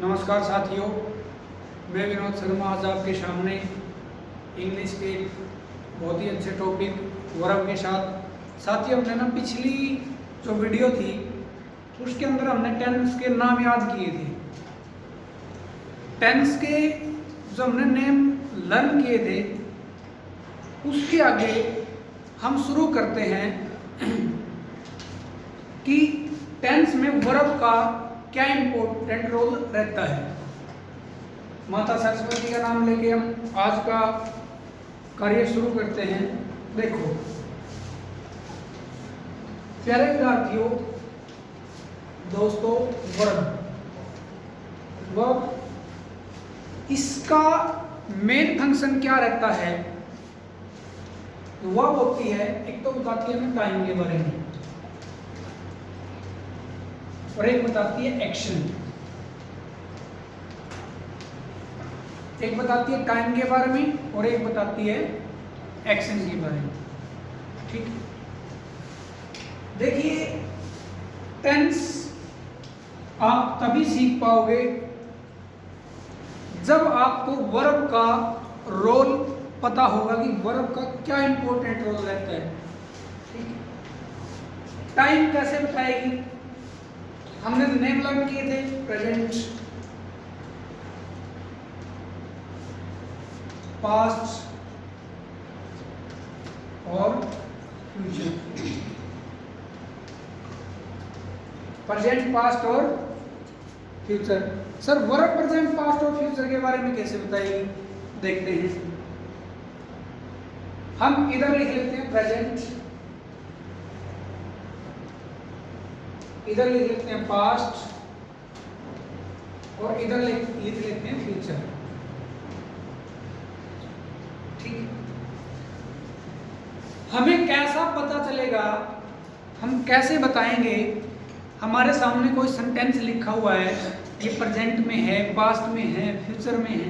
नमस्कार साथियों, मैं विनोद शर्मा आज आपके सामने इंग्लिश के बहुत ही अच्छे टॉपिक वर्ब के साथ। साथियों, हमने ना पिछली जो वीडियो थी उसके अंदर हमने टेंस के नाम याद किए थे। टेंस के जो हमने नेम लर्न किए थे उसके आगे हम शुरू करते हैं कि टेंस में वर्ब का क्या इंपॉर्टेंट रोल रहता है। माता सरस्वती का नाम लेके हम आज का कार्य शुरू करते हैं। देखो प्यारे विद्यार्थियों, दोस्तों, वर्ब इसका मेन फंक्शन क्या रहता है? वर्ब होती है, एक तो बताती है हमें टाइम के बारे में और एक बताती है एक्शन। एक बताती है टाइम के बारे में और एक बताती है एक्शन के बारे में। ठीक, देखिए टेंस आप तभी सीख पाओगे जब आपको वर्ब का रोल पता होगा कि वर्ब का क्या इंपॉर्टेंट रोल रहता है। ठीक, टाइम कैसे बताएगी? हमने नेम लर्न किए थे, प्रेजेंट, पास्ट और फ्यूचर। प्रेजेंट, पास्ट और future. Sir verb present, past और फ्यूचर के बारे में कैसे बताएगी? देखते हैं। हम इधर लिख लेते हैं प्रेजेंट, इधर लिख लेते हैं पास्ट और इधर लिख लेते हैं फ्यूचर। ठीक, हमें कैसा पता चलेगा, हम कैसे बताएंगे? हमारे सामने कोई सेंटेंस लिखा हुआ है, ये प्रेजेंट में है, पास्ट में है, फ्यूचर में है,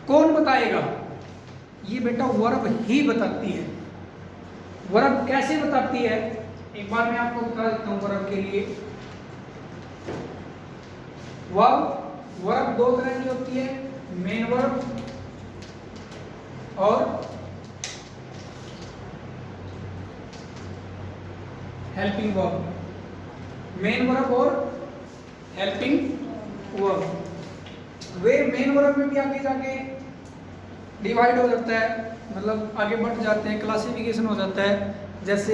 कौन बताएगा? ये बेटा वर्ब ही बताती है। वर्ब कैसे बताती है? एक बार मैं आपको बता देता हूं वर्ब के लिए। वर्ब दो तरह की होती है, मेन वर्ब और हेल्पिंग वर्ब। मेन वर्ब और हेल्पिंग वर्ब। वे मेन वर्ब में भी आगे जाके डिवाइड हो जाता है, मतलब आगे बढ़ जाते हैं, क्लासिफिकेशन हो जाता है। जैसे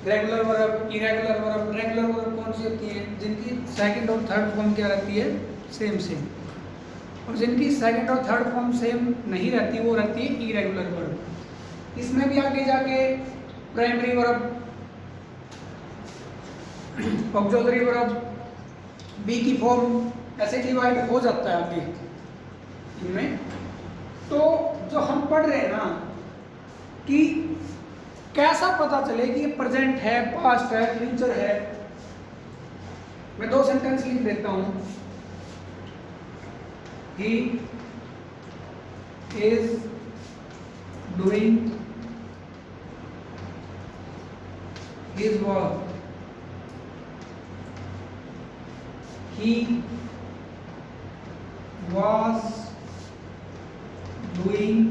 regular verb, irregular verb. Regular verb कौन सी होती है? जिनकी सेकंड और थर्ड फॉर्म क्या रहती है? Same same. और जिनकी सेकंड और थर्ड फॉर्म सेम नहीं रहती वो रहती है इरेगुलर वर्ब। इसमें भी आगे जाके primary verb, auxiliary verb, be की फॉर्म ऐसे डिवाइड हो जाता है आगे इनमें। तो जो हम पढ़ रहे हैं ना कि कैसा पता चले कि ये प्रेजेंट है, पास्ट है, फ्यूचर है, मैं दो सेंटेंस लिख देता हूं। He is doing his work. He was doing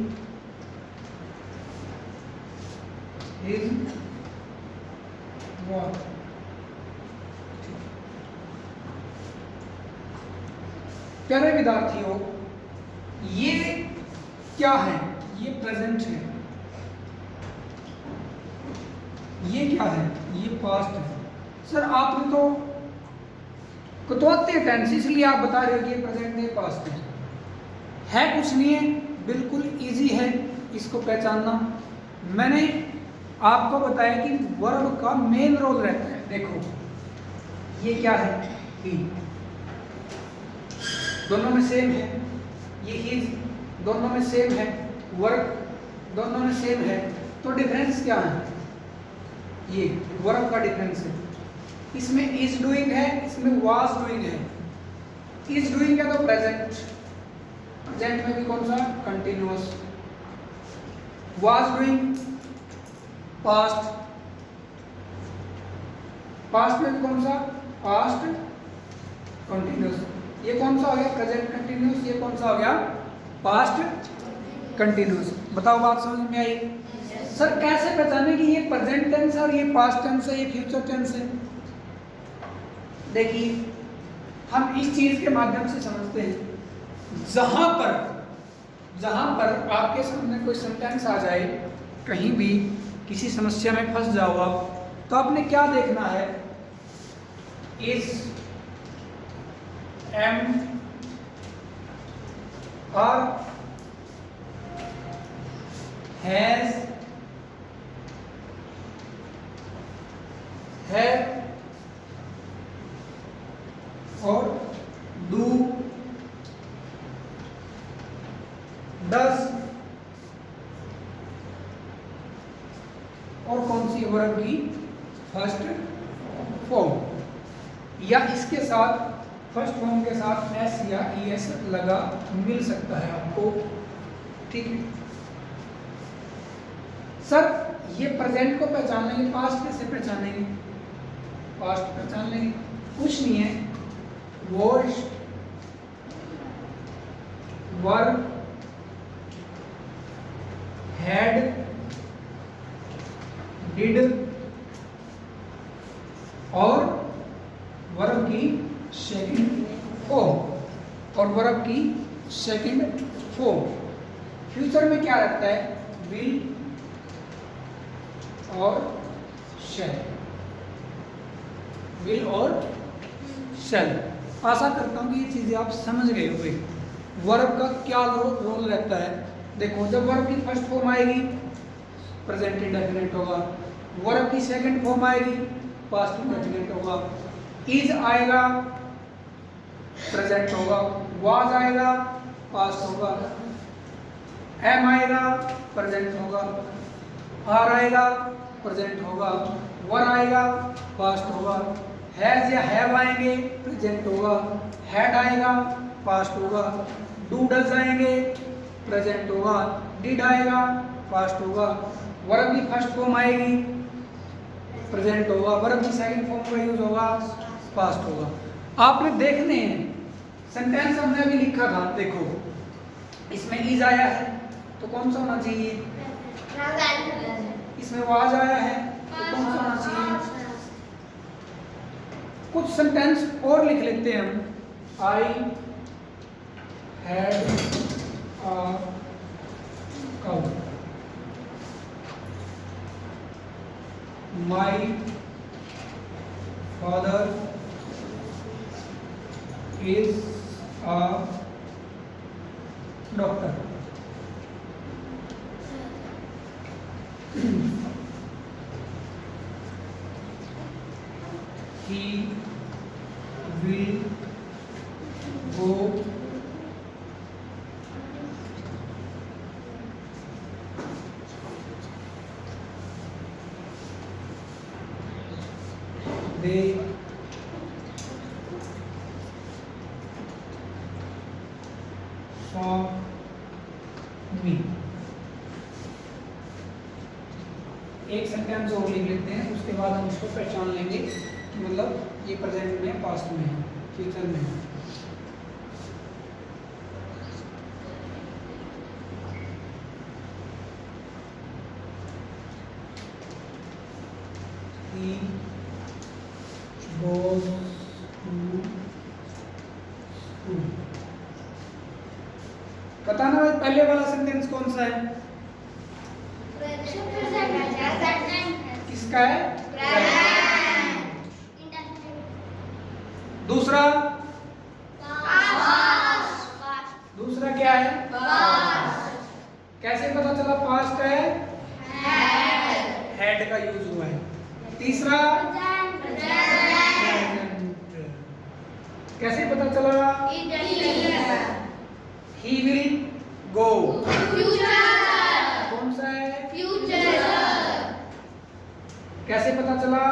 his work. प्यारे विद्यार्थियों, ये क्या है? ये प्रेजेंट है। ये क्या है? ये पास्ट है। सर आपने तो कतवाते टेंस, इसलिए आप बता रहे हो कि ये प्रेजेंट है, पास्ट है कुछ नहीं है, बिल्कुल इजी है इसको पहचानना। मैंने आपको बताया कि वर्ब का मेन रोल रहता है। देखो ये क्या है? ही, दोनों में सेम है। ये हिज, दोनों में सेम है। वर्ब, दोनों में सेम है। तो डिफरेंस क्या है? ये वर्ब का डिफरेंस है। इसमें इज डूइंग है, इसमें वाज डूइंग है। इज डूइंग है तो प्रेजेंट, प्रेजेंट में भी कौन सा? Continuous. Was doing past, past में भी कौन सा? Past continuous. ये कौन सा हो गया प्रेजेंट कंटिन्यूस, ये कौन सा हो गया पास्ट कंटिन्यूस। बताओ बात समझ में आई? सर कैसे पहचाने कि ये प्रेजेंट टेंस है और ये पास्ट टेंस है, ये फ्यूचर टेंस है? देखिए हम इस चीज के माध्यम से समझते हैं, जहां पर आपके सामने कोई सेंटेंस आ जाए, कहीं भी किसी समस्या में फंस जाओ आप, तो आपने क्या देखना है, इज एम और हैज है और डू डस और कौन सी वर्ब की फर्स्ट फॉर्म, या इसके साथ फर्स्ट फॉर्म के साथ एस या ईएस लगा मिल सकता है आपको। ठीक है सर, ये प्रेजेंट को पहचान लेंगे, पास्ट कैसे पहचानेंगे? पास्ट पहचान लेंगे, कुछ नहीं है, वॉश वर्ब हैड डिड और वर्ब की सेकंड फॉर्म, और वर्ब की सेकंड फॉर्म। फ्यूचर में क्या रहता है, विल और शैल, विल और शैल। आशा करता हूँ कि ये चीज़ें आप समझ गए होंगे। वर्ब का क्या रोल रहता है, देखो जब वर्ब की फर्स्ट फॉर्म आएगी प्रेजेंट इंडेफिनिट होगा, वर्ब की सेकंड फॉर्म आएगी पास्ट इंडेफिनिट होगा, इज आएगा प्रेजेंट होगा, वाज आएगा पास्ट होगा, एम आएगा प्रेजेंट होगा, आर आएगा प्रेजेंट होगा, वर आएगा पास्ट होगा, हैज या हैव आएंगे प्रेजेंट होगा, हैड आएगा पास्ट होगा, डू डज आएंगे प्रेजेंट होगा, डिड आएगा पास्ट होगा, वर्ब की फर्स्ट फॉर्म आएगी प्रेजेंट होगा, वर्ब की सेकंड फॉर्म का यूज होगा पास्ट होगा। आपने देखने हैं सेंटेंस हमने अभी लिखा था, देखो इसमें इज आया है तो कौन सा होना चाहिए, इसमें वाज आया है तो कौन सा होना चाहिए। कुछ सेंटेंस और लिख लेते हैं हम, I had a cow, my father is a doctor, he will go they saw me। एक सेंटेंस और लिख लेते हैं, उसके बाद हम उसको पहचान लेंगे कि मतलब ये प्रेजेंट में पास्ट में है फ्यूचर में है। He goes to school। बताना भाई पहले वाला सेंटेंस कौन सा है, किसका है, दूसरा दूसरा क्या है, कैसे पता चला पास्ट है, हैड का यूज हुआ है। तीसरा कैसे पता चला, ही विल गो, कौन सा है, कैसे पता चला,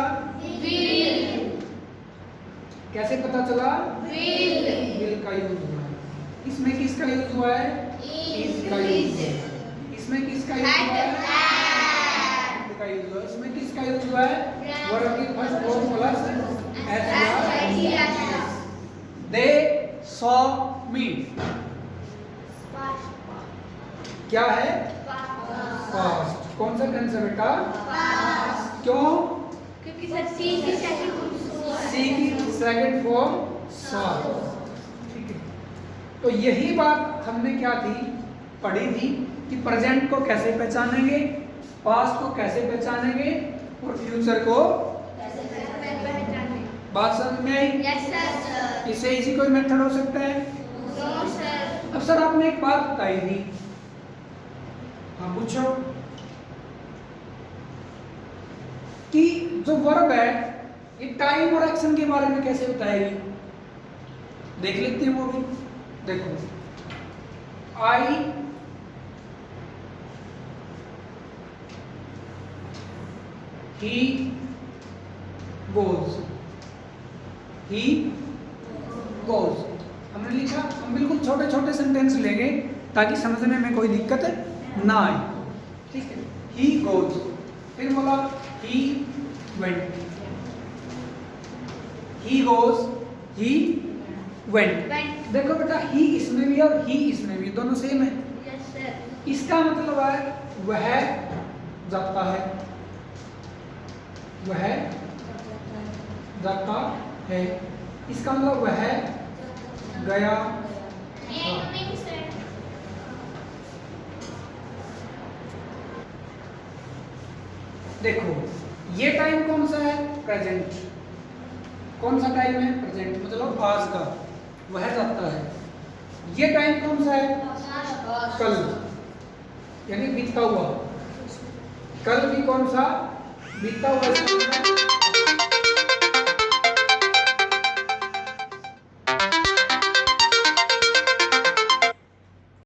कैसे पता चला, विल का यूज हुआ है। इसमें किसका यूज हुआ है, इज का यूज हुआ है। इसमें किसका यूज हुआ है, का यूज हुआ है। इसमें किसका यूज हुआ है, वर्ब की फर्स्ट फॉर्म प्लस एस या दे 100 मीन क्या है? फास्ट। कौन सा टेंस है बेटा? क्यों? क्योंकि सर सी की सेकंड फॉर्म सॉ। ठीक है, तो यही बात हमने क्या थी पढ़ी थी कि प्रेजेंट को कैसे पहचानेंगे, पास्ट को कैसे पहचानेंगे और फ्यूचर को बात समझ में आई? Yes sir. इससे इजी कोई मेथड हो सकता है? No sir. अब सर आपने एक बात बताई थी, हाँ पूछो, कि जो वर्ब है ये टाइम और एक्शन के बारे में कैसे बताएगी? देख लेते हैं वो भी। देखो आई ही गोज, ही गोज हमने लिखा। हम बिल्कुल छोटे छोटे सेंटेंस लेंगे ताकि समझने में कोई दिक्कत ना आए। ठीक है, ही गोज, फिर बोला he went, he goes, he went. देखो बेटा ही इसमें भी और ही इसमें भी दोनों सेम है। Yes sir. इसका मतलब है वह जाता है, वह जाता है। इसका मतलब वह गया था। देखो ये टाइम कौन सा है? प्रेजेंट। कौन सा टाइम है? प्रेजेंट, मतलब आज का। वह जाता है। ये टाइम कौन सा है? कल, यानी बीता हुआ। कल भी कौन सा? बीता हुआ।